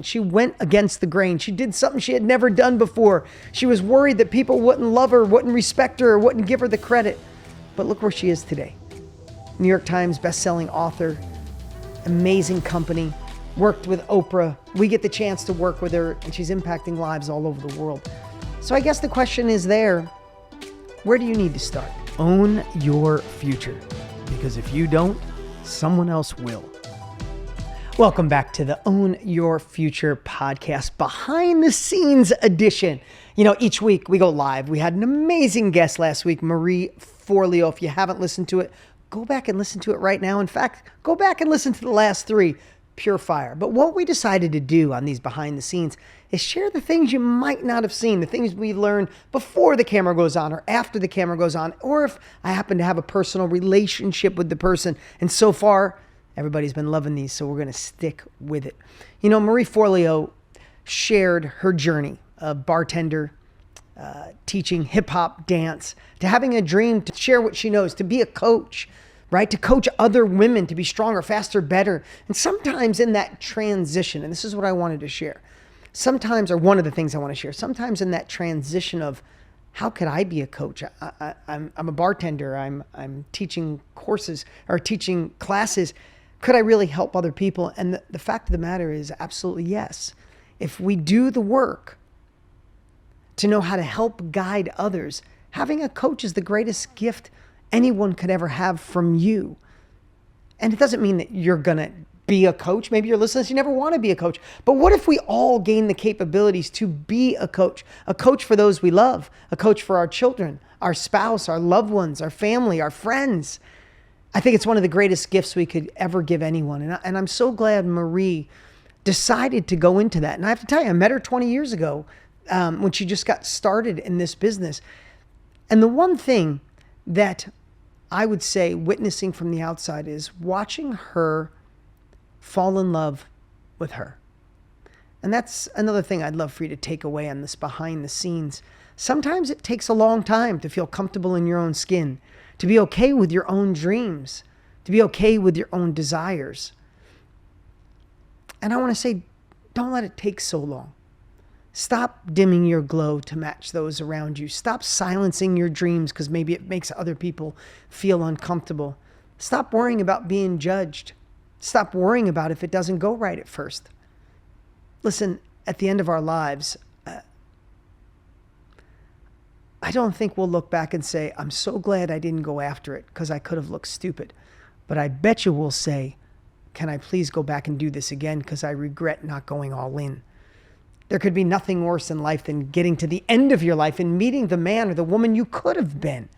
She went against the grain. She did something she had never done before. She was worried that people wouldn't love her, wouldn't respect her, or wouldn't give her the credit. But look where she is today. New York Times bestselling author, amazing company, worked with Oprah. We get the chance to work with her, and she's impacting lives all over the world. So I guess the question is there, where do you need to start? Own your future, because if you don't, someone else will. Welcome back to the Own Your Future podcast, behind the scenes edition. You know, each week we go live. We had an amazing guest last week, Marie Forleo. If you haven't listened to it, go back and listen to it right now. In fact, go back and listen to the last three, pure fire. But what we decided to do on these behind the scenes is share the things you might not have seen, the things we learned before the camera goes on or after the camera goes on, or if I happen to have a personal relationship with the person. And so far, everybody's been loving these, so we're going to stick with it. You know, Marie Forleo shared her journey, a bartender, teaching hip-hop dance, to having a dream to share what she knows, to be a coach, right? To coach other women to be stronger, faster, better. And sometimes in that transition, and this is what I wanted to share, sometimes, or one of the things I want to share, sometimes in that transition of how could I be a coach? I'm a bartender. I'm teaching courses or teaching classes. Could I really help other people? And the fact of the matter is absolutely yes. If we do the work to know how to help guide others, having a coach is the greatest gift anyone could ever have from you. And it doesn't mean that you're going to be a coach. Maybe you're listening, you never want to be a coach. But what if we all gain the capabilities to be a coach for those we love, a coach for our children, our spouse, our loved ones, our family, our friends? I think it's one of the greatest gifts we could ever give anyone. And I'm so glad Marie decided to go into that. And I have to tell you, I met her 20 years ago when she just got started in this business. And the one thing that I would say witnessing from the outside is watching her fall in love with her. And that's another thing I'd love for you to take away on this behind the scenes. Sometimes it takes a long time to feel comfortable in your own skin, to be okay with your own dreams, to be okay with your own desires. And I want to say, don't let it take so long. Stop dimming your glow to match those around you. Stop silencing your dreams because maybe it makes other people feel uncomfortable. Stop worrying about being judged. Stop worrying about if it doesn't go right at first. Listen, at the end of our lives, I don't think we'll look back and say, I'm so glad I didn't go after it because I could have looked stupid. But I bet you we'll say, can I please go back and do this again because I regret not going all in. There could be nothing worse in life than getting to the end of your life and meeting the man or the woman you could have been.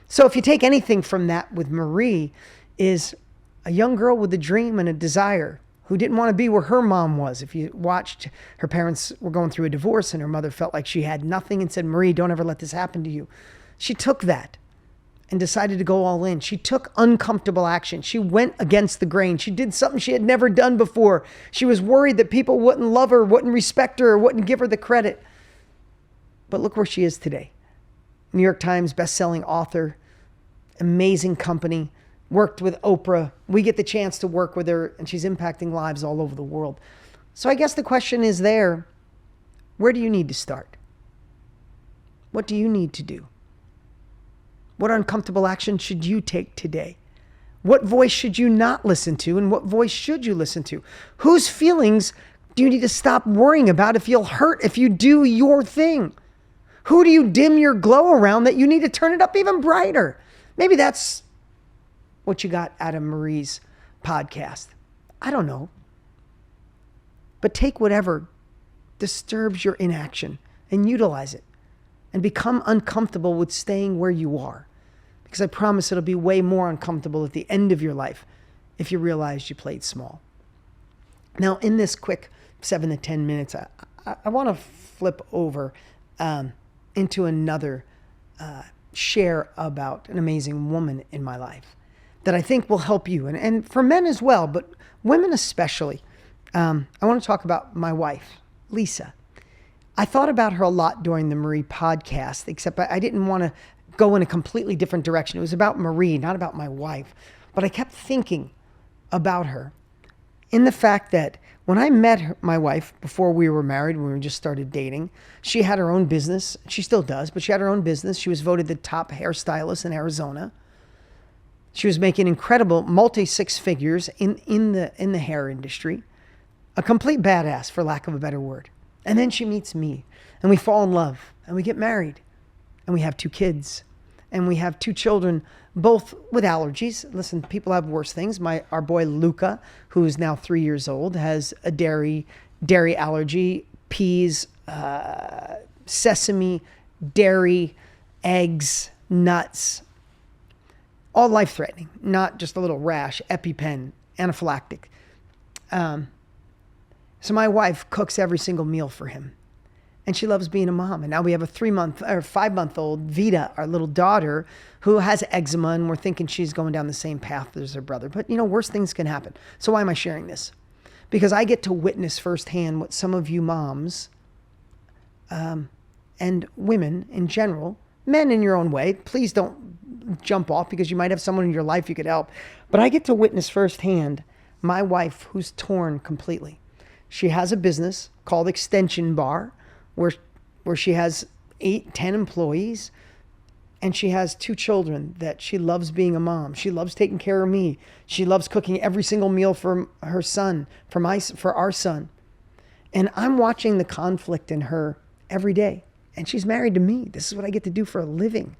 So if you take anything from that with Marie, is a young girl with a dream and a desire who didn't want to be where her mom was. If you watched, her parents were going through a divorce and her mother felt like she had nothing and said, Marie, don't ever let this happen to you. She took that and decided to go all in. She took uncomfortable action. She went against the grain. She did something she had never done before. She was worried that people wouldn't love her, wouldn't respect her, or wouldn't give her the credit. But look where she is today. New York Times bestselling author, amazing company, worked with Oprah. We get the chance to work with her, and she's impacting lives all over the world. So I guess the question is there, where do you need to start? What do you need to do? What uncomfortable action should you take today? What voice should you not listen to, and what voice should you listen to? Whose feelings do you need to stop worrying about if you'll hurt if you do your thing? Who do you dim your glow around that you need to turn it up even brighter? Maybe that's what you got out of Marie's podcast. I don't know. But take whatever disturbs your inaction and utilize it and become uncomfortable with staying where you are. Because I promise it'll be way more uncomfortable at the end of your life if you realize you played small. Now, in this quick 7 to 10 minutes, I want to flip over into another share about an amazing woman in my life that I think will help you, and for men as well, but women especially. I want to talk about my wife, Lisa. I thought about her a lot during the Marie podcast, except I didn't want to go in a completely different direction. It was about Marie, not about my wife. But I kept thinking about her. in the fact that when I met my wife before we were married, when we just started dating, she had her own business. She still does, but she had her own business. She was voted the top hairstylist in Arizona. She was making incredible multi-six figures in the hair industry. A complete badass, for lack of a better word. And then she meets me, and we fall in love, and we get married, and we have 2 kids, and we have 2 children, both with allergies. Listen, people have worse things. Our boy Luca, who is now 3 years old, has a dairy allergy, peas, sesame, dairy, eggs, nuts, all life-threatening, not just a little rash, EpiPen, anaphylactic. So my wife cooks every single meal for him. And she loves being a mom. And now we have a 5-month-old Vita, our little daughter, who has eczema, and we're thinking she's going down the same path as her brother. But, worse things can happen. So why am I sharing this? Because I get to witness firsthand what some of you moms and women in general, men in your own way, please don't jump off because you might have someone in your life you could help. But I get to witness firsthand my wife who's torn completely. She has a business called Extension Bar, where she has 8-10 employees, and she has 2 children that she loves being a mom. She loves taking care of me. She loves cooking every single meal for her son, for our son. And I'm watching the conflict in her every day. And she's married to me. This is what I get to do for a living.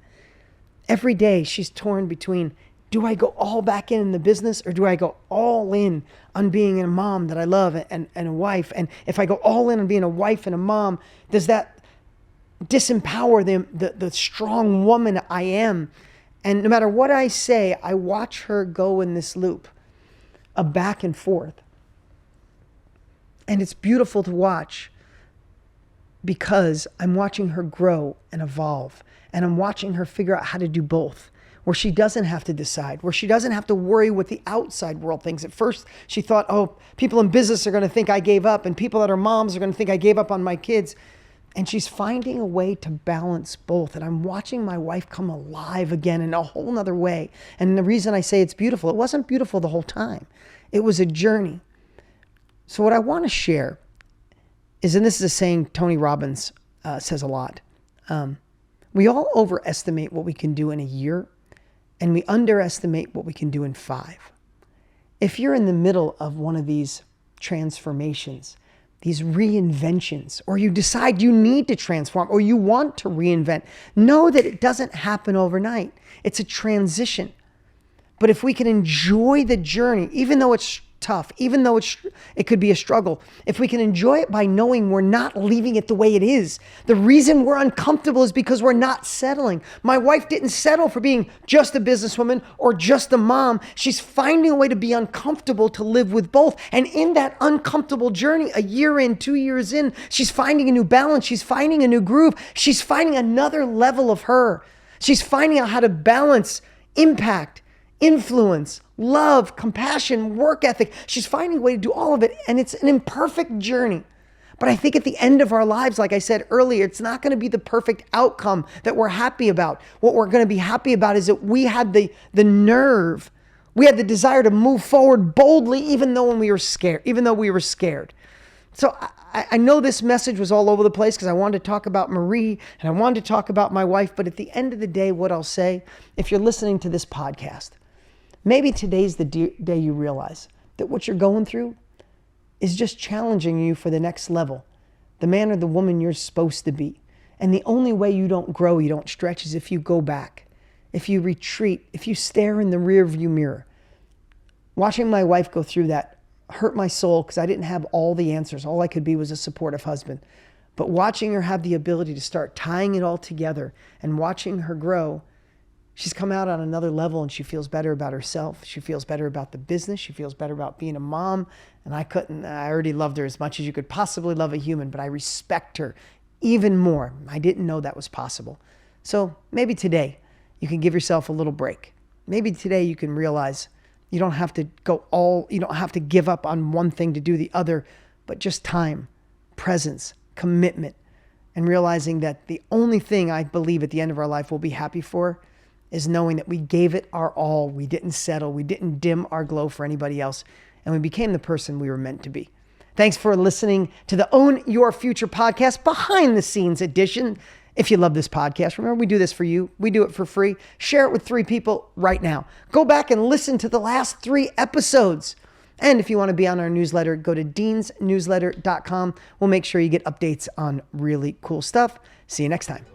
Every day she's torn between, do I go all back in the business, or do I go all in on being a mom that I love and a wife? And if I go all in on being a wife and a mom, does that disempower the strong woman I am? And no matter what I say, I watch her go in this loop of back and forth. And it's beautiful to watch because I'm watching her grow and evolve. And I'm watching her figure out how to do both, where she doesn't have to decide, where she doesn't have to worry what the outside world thinks. At first, she thought, people in business are going to think I gave up, and people that are moms are going to think I gave up on my kids. And she's finding a way to balance both. And I'm watching my wife come alive again in a whole nother way. And the reason I say it's beautiful, it wasn't beautiful the whole time. It was a journey. So what I want to share is, and this is a saying Tony Robbins says a lot, we all overestimate what we can do in a year, and we underestimate what we can do in 5. If you're in the middle of one of these transformations, these reinventions, or you decide you need to transform or you want to reinvent, know that it doesn't happen overnight. It's a transition. But if we can enjoy the journey, even though it's tough, even though it could be a struggle, if we can enjoy it by knowing we're not leaving it the way it is. The reason we're uncomfortable is because we're not settling. My wife didn't settle for being just a businesswoman or just a mom. She's finding a way to be uncomfortable, to live with both. And in that uncomfortable journey, a year in, 2 years in, she's finding a new balance. She's finding a new groove. She's finding another level of her. She's finding out how to balance impact, influence, love, compassion, work ethic. She's finding a way to do all of it. And it's an imperfect journey. But I think at the end of our lives, like I said earlier, it's not going to be the perfect outcome that we're happy about. What we're going to be happy about is that we had the nerve, we had the desire to move forward boldly, even though we were scared. So I know this message was all over the place because I wanted to talk about Marie and I wanted to talk about my wife. But at the end of the day, what I'll say, if you're listening to this podcast, maybe today's the day you realize that what you're going through is just challenging you for the next level, the man or the woman you're supposed to be. And the only way you don't grow, you don't stretch, is if you go back, if you retreat, if you stare in the rearview mirror. Watching my wife go through that hurt my soul because I didn't have all the answers. All I could be was a supportive husband. But watching her have the ability to start tying it all together and watching her grow, she's come out on another level and she feels better about herself. She feels better about the business. She feels better about being a mom. And I already loved her as much as you could possibly love a human, but I respect her even more. I didn't know that was possible. So maybe today you can give yourself a little break. Maybe today you can realize you don't have to you don't have to give up on one thing to do the other, but just time, presence, commitment, and realizing that the only thing I believe at the end of our life we'll be happy for is knowing that we gave it our all. We didn't settle. We didn't dim our glow for anybody else. and we became the person we were meant to be. Thanks for listening to the Own Your Future podcast, behind the scenes edition. If you love this podcast, remember, we do this for you. We do it for free. Share it with 3 people right now. Go back and listen to the last 3 episodes. And if you want to be on our newsletter, go to deansnewsletter.com. We'll make sure you get updates on really cool stuff. See you next time.